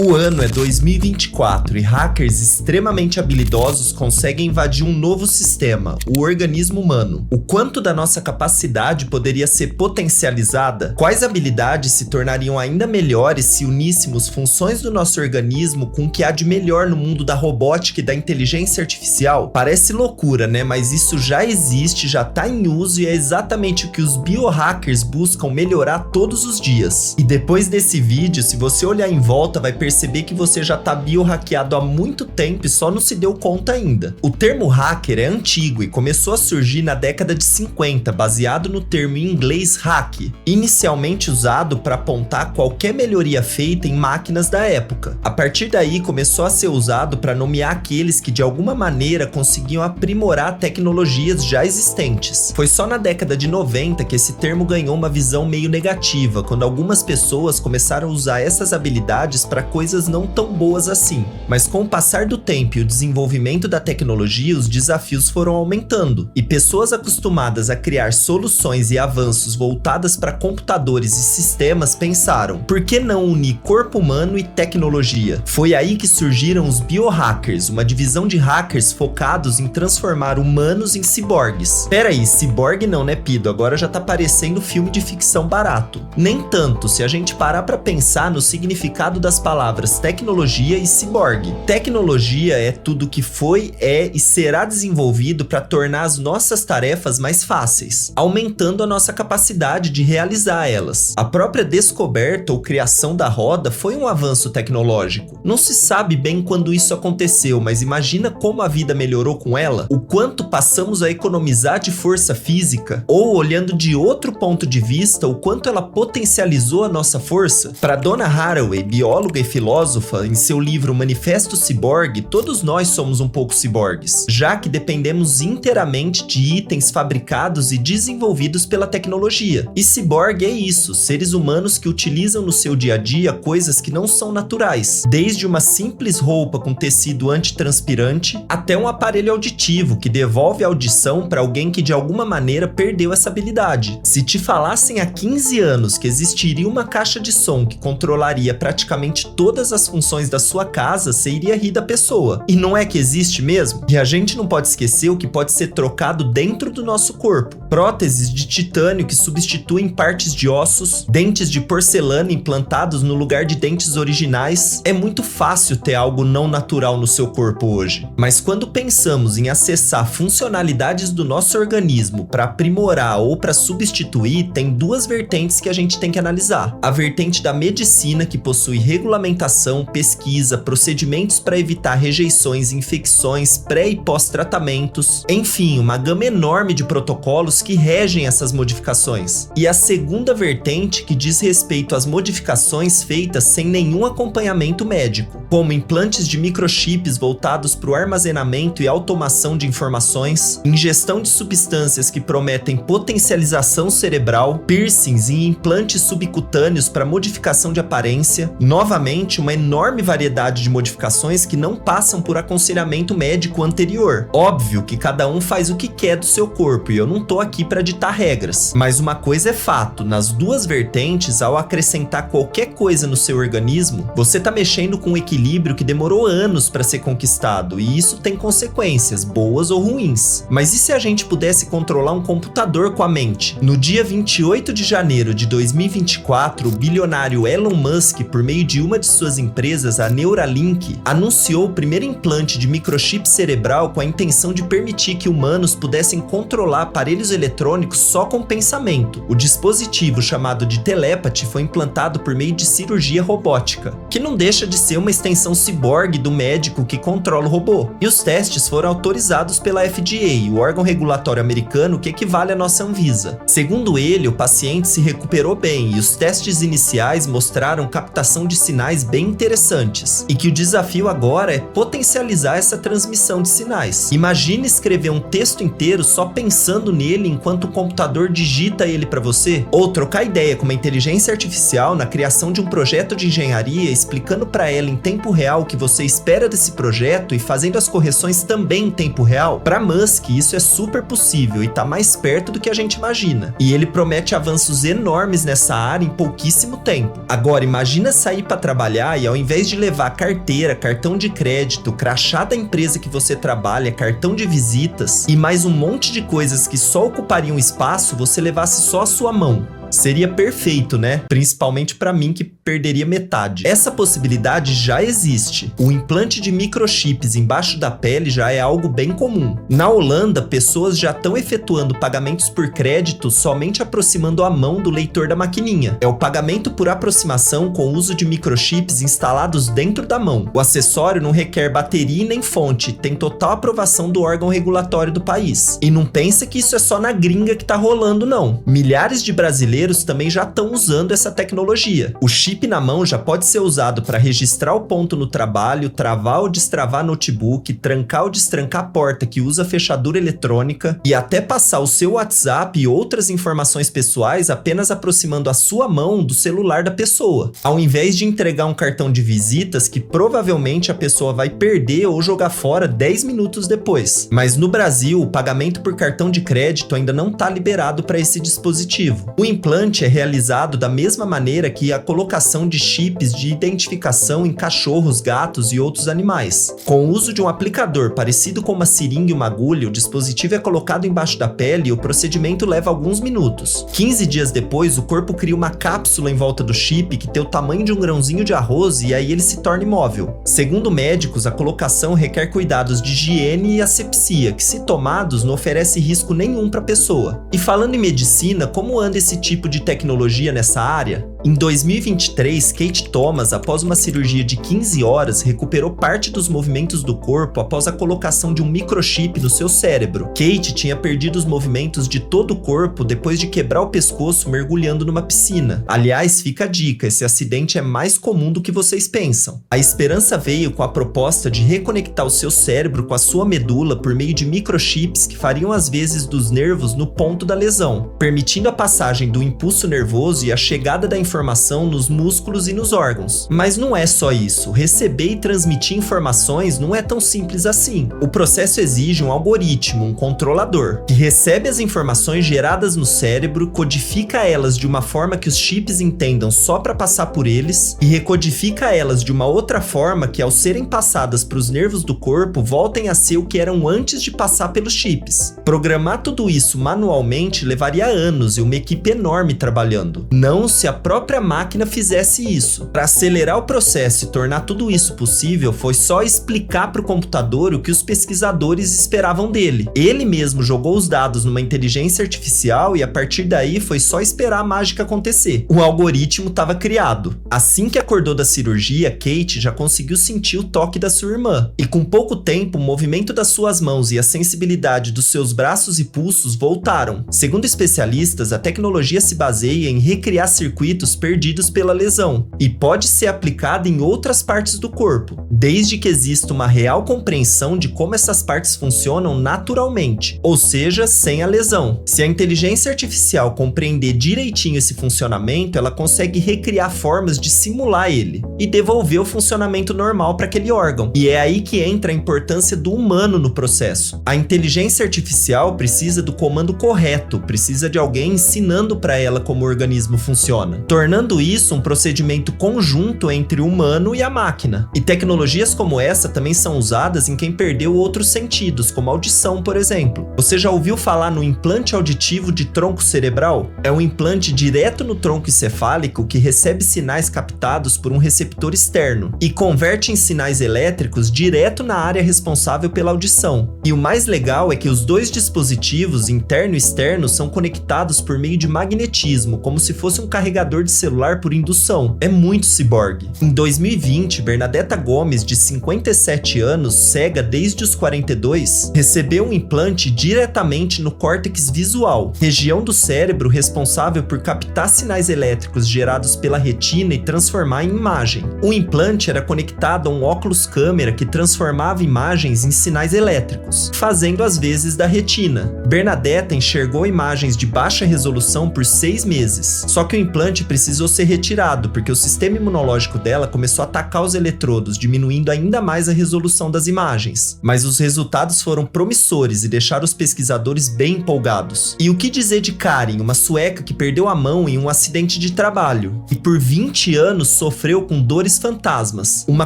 O ano é 2024 e hackers extremamente habilidosos conseguem invadir um novo sistema, o organismo humano. O quanto da nossa capacidade poderia ser potencializada? Quais habilidades se tornariam ainda melhores se uníssemos funções do nosso organismo com o que há de melhor no mundo da robótica e da inteligência artificial? Parece loucura, né? Mas isso já existe, já está em uso e é exatamente o que os biohackers buscam melhorar todos os dias. E depois desse vídeo, se você olhar em volta, vai perceber que você já tá biohackeado há muito tempo e só não se deu conta ainda. O termo hacker é antigo e começou a surgir na década de 50, baseado no termo em inglês hack, inicialmente usado para apontar qualquer melhoria feita em máquinas da época. A partir daí começou a ser usado para nomear aqueles que de alguma maneira conseguiam aprimorar tecnologias já existentes. Foi só na década de 90 que esse termo ganhou uma visão meio negativa, quando algumas pessoas começaram a usar essas habilidades para coisas não tão boas assim. Mas com o passar do tempo e o desenvolvimento da tecnologia, os desafios foram aumentando, e pessoas acostumadas a criar soluções e avanços voltadas para computadores e sistemas pensaram: por que não unir corpo humano e tecnologia? Foi aí que surgiram os biohackers, uma divisão de hackers focados em transformar humanos em ciborgues. Peraí, ciborgue não, né, Pido? Agora já tá parecendo filme de ficção barato. Nem tanto, se a gente parar para pensar no significado das palavras tecnologia e ciborgue. Tecnologia é tudo que foi, é e será desenvolvido para tornar as nossas tarefas mais fáceis, aumentando a nossa capacidade de realizar elas. A própria descoberta ou criação da roda foi um avanço tecnológico. Não se sabe bem quando isso aconteceu, mas imagina como a vida melhorou com ela, o quanto passamos a economizar de força física, ou olhando de outro ponto de vista, o quanto ela potencializou a nossa força. Para Donna Haraway, bióloga e filósofa, em seu livro Manifesto Ciborgue, todos nós somos um pouco ciborgues, já que dependemos inteiramente de itens fabricados e desenvolvidos pela tecnologia. E ciborgue é isso, seres humanos que utilizam no seu dia a dia coisas que não são naturais, desde uma simples roupa com tecido antitranspirante até um aparelho auditivo que devolve a audição para alguém que de alguma maneira perdeu essa habilidade. Se te falassem há 15 anos que existiria uma caixa de som que controlaria praticamente todas as funções da sua casa, você iria rir da pessoa. E não é que existe mesmo? E a gente não pode esquecer o que pode ser trocado dentro do nosso corpo. Próteses de titânio que substituem partes de ossos, dentes de porcelana implantados no lugar de dentes originais. É muito fácil ter algo não natural no seu corpo hoje. Mas quando pensamos em acessar funcionalidades do nosso organismo para aprimorar ou para substituir, tem duas vertentes que a gente tem que analisar. A vertente da medicina, que possui regulamentação, pesquisa, procedimentos para evitar rejeições, infecções, pré e pós-tratamentos, enfim, uma gama enorme de protocolos que regem essas modificações. E a segunda vertente, que diz respeito às modificações feitas sem nenhum acompanhamento médico, como implantes de microchips voltados para o armazenamento e automação de informações, ingestão de substâncias que prometem potencialização cerebral, piercings e implantes subcutâneos para modificação de aparência. Novamente, uma enorme variedade de modificações que não passam por aconselhamento médico anterior. Óbvio que cada um faz o que quer do seu corpo e eu não tô aqui para ditar regras. Mas uma coisa é fato, nas duas vertentes, ao acrescentar qualquer coisa no seu organismo, você tá mexendo com um equilíbrio que demorou anos para ser conquistado, e isso tem consequências, boas ou ruins. Mas e se a gente pudesse controlar um computador com a mente? No dia 28 de janeiro de 2024, o bilionário Elon Musk, por meio de uma de suas empresas, a Neuralink, anunciou o primeiro implante de microchip cerebral com a intenção de permitir que humanos pudessem controlar aparelhos eletrônicos só com pensamento. O dispositivo, chamado de Telepathy, foi implantado por meio de cirurgia robótica, que não deixa de ser uma extensão ciborgue do médico que controla o robô. E os testes foram autorizados pela FDA, o órgão regulatório americano que equivale à nossa Anvisa. Segundo ele, o paciente se recuperou bem e os testes iniciais mostraram captação de sinais bem interessantes, e que o desafio agora é potencializar essa transmissão de sinais. Imagine escrever um texto inteiro só pensando nele enquanto o computador digita ele para você, ou trocar ideia com uma inteligência artificial na criação de um projeto de engenharia, explicando para ela em tempo real o que você espera desse projeto e fazendo as correções também em tempo real. Para Musk, isso é super possível e tá mais perto do que a gente imagina, e ele promete avanços enormes nessa área em pouquíssimo tempo. Agora, imagina sair para trabalhar trabalhar e ao invés de levar carteira, cartão de crédito, crachá da empresa que você trabalha, cartão de visitas e mais um monte de coisas que só ocupariam espaço, você levasse só a sua mão. Seria perfeito, né? Principalmente pra mim que perderia metade. Essa possibilidade já existe. O implante de microchips embaixo da pele já é algo bem comum. Na Holanda, pessoas já estão efetuando pagamentos por crédito somente aproximando a mão do leitor da maquininha. É o pagamento por aproximação com o uso de microchips instalados dentro da mão. O acessório não requer bateria e nem fonte, tem total aprovação do órgão regulatório do país. E não pensa que isso é só na gringa que tá rolando, não. Milhares de brasileiros também já estão usando essa tecnologia. O chip na mão já pode ser usado para registrar o ponto no trabalho, travar ou destravar notebook, trancar ou destrancar a porta que usa fechadura eletrônica e até passar o seu WhatsApp e outras informações pessoais apenas aproximando a sua mão do celular da pessoa, ao invés de entregar um cartão de visitas que provavelmente a pessoa vai perder ou jogar fora 10 minutos depois. Mas no Brasil, o pagamento por cartão de crédito ainda não está liberado para esse dispositivo. O implante é realizado da mesma maneira que a colocação de chips de identificação em cachorros, gatos e outros animais. Com o uso de um aplicador parecido com uma seringa e uma agulha, o dispositivo é colocado embaixo da pele e o procedimento leva alguns minutos. 15 dias depois, o corpo cria uma cápsula em volta do chip que tem o tamanho de um grãozinho de arroz e aí ele se torna imóvel. Segundo médicos, a colocação requer cuidados de higiene e asepsia, que se tomados não oferece risco nenhum para a pessoa. E falando em medicina, como anda esse tipo de tecnologia nessa área? Em 2023, Kate Thomas, após uma cirurgia de 15 horas, recuperou parte dos movimentos do corpo após a colocação de um microchip no seu cérebro. Kate tinha perdido os movimentos de todo o corpo depois de quebrar o pescoço mergulhando numa piscina. Aliás, fica a dica, esse acidente é mais comum do que vocês pensam. A esperança veio com a proposta de reconectar o seu cérebro com a sua medula por meio de microchips que fariam as vezes dos nervos no ponto da lesão, permitindo a passagem do impulso nervoso e a chegada da informação nos músculos e nos órgãos. Mas não é só isso. Receber e transmitir informações não é tão simples assim. O processo exige um algoritmo, um controlador, que recebe as informações geradas no cérebro, codifica elas de uma forma que os chips entendam só para passar por eles e recodifica elas de uma outra forma que, ao serem passadas para os nervos do corpo, voltem a ser o que eram antes de passar pelos chips. Programar tudo isso manualmente levaria anos e uma equipe enorme trabalhando. Não se a própria máquina fizesse isso. Para acelerar o processo e tornar tudo isso possível, foi só explicar para o computador o que os pesquisadores esperavam dele. Ele mesmo jogou os dados numa inteligência artificial e a partir daí foi só esperar a mágica acontecer. O algoritmo estava criado. Assim que acordou da cirurgia, Kate já conseguiu sentir o toque da sua irmã. E com pouco tempo, o movimento das suas mãos e a sensibilidade dos seus braços e pulsos voltaram. Segundo especialistas, a tecnologia se baseia em recriar circuitos perdidos pela lesão e pode ser aplicada em outras partes do corpo, desde que exista uma real compreensão de como essas partes funcionam naturalmente, ou seja, sem a lesão. Se a inteligência artificial compreender direitinho esse funcionamento, ela consegue recriar formas de simular ele e devolver o funcionamento normal para aquele órgão. E é aí que entra a importância do humano no processo. A inteligência artificial precisa do comando correto, precisa de alguém ensinando para ela como o organismo funciona, tornando isso um procedimento conjunto entre o humano e a máquina. E tecnologias como essa também são usadas em quem perdeu outros sentidos, como audição, por exemplo. Você já ouviu falar no implante auditivo de tronco cerebral? É um implante direto no tronco encefálico que recebe sinais captados por um receptor externo e converte em sinais elétricos direto na área responsável pela audição. E o mais legal é que os dois dispositivos, interno e externo, são conectados por meio de magnetismo, como se fosse um carregador de celular por indução. É muito ciborgue. Em 2020, Bernadetta Gomes, de 57 anos, cega desde os 42, recebeu um implante diretamente no córtex visual, região do cérebro responsável por captar sinais elétricos gerados pela retina e transformar em imagem. O implante era conectado a um óculos câmera que transformava imagens em sinais elétricos, fazendo as vezes da retina. Bernadetta enxergou imagens de baixa resolução por 6 meses. Só que o implante precisou ser retirado, porque o sistema imunológico dela começou a atacar os eletrodos, diminuindo ainda mais a resolução das imagens. Mas os resultados foram promissores e deixaram os pesquisadores bem empolgados. E o que dizer de Karin, uma sueca que perdeu a mão em um acidente de trabalho e por 20 anos sofreu com dores fantasmas, uma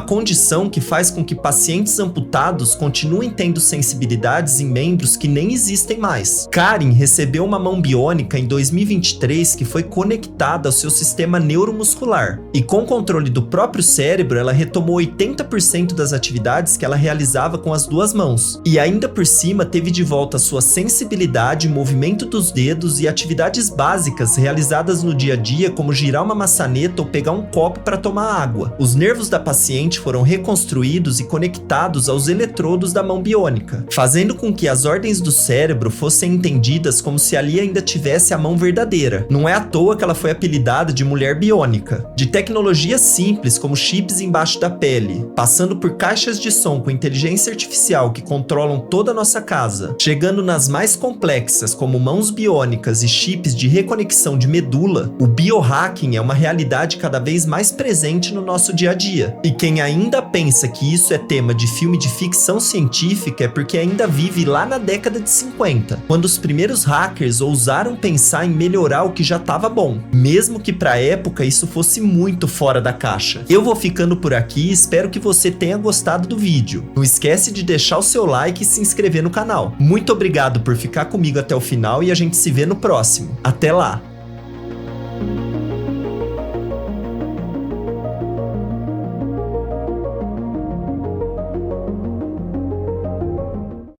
condição que faz com que pacientes amputados continuem tendo sensibilidades em membros que nem existem mais. Karin recebeu uma mão biônica em 2023 que foi conectada ao seu sistema neuromuscular, e com o controle do próprio cérebro ela retomou 80% das atividades que ela realizava com as duas mãos, e ainda por cima teve de volta sua sensibilidade, movimento dos dedos e atividades básicas realizadas no dia a dia, como girar uma maçaneta ou pegar um copo para tomar água. Os nervos da paciente foram reconstruídos e conectados aos eletrodos da mão biônica, fazendo com que as ordens do cérebro fossem entendidas como se ali ainda tivesse a mão verdadeira. Não é à toa que ela foi apelidada de mulher biônica. De tecnologias simples como chips embaixo da pele, passando por caixas de som com inteligência artificial que controlam toda a nossa casa, chegando nas mais complexas como mãos biônicas e chips de reconexão de medula, o biohacking é uma realidade cada vez mais presente no nosso dia a dia. E quem ainda pensa que isso é tema de filme de ficção científica é porque ainda vive lá na década de 50, quando os primeiros hackers ousaram pensar em melhorar o que já estava bom, mesmo que pra época isso fosse muito fora da caixa. Eu vou ficando por aqui e espero que você tenha gostado do vídeo. Não esquece de deixar o seu like e se inscrever no canal. Muito obrigado por ficar comigo até o final e a gente se vê no próximo. Até lá!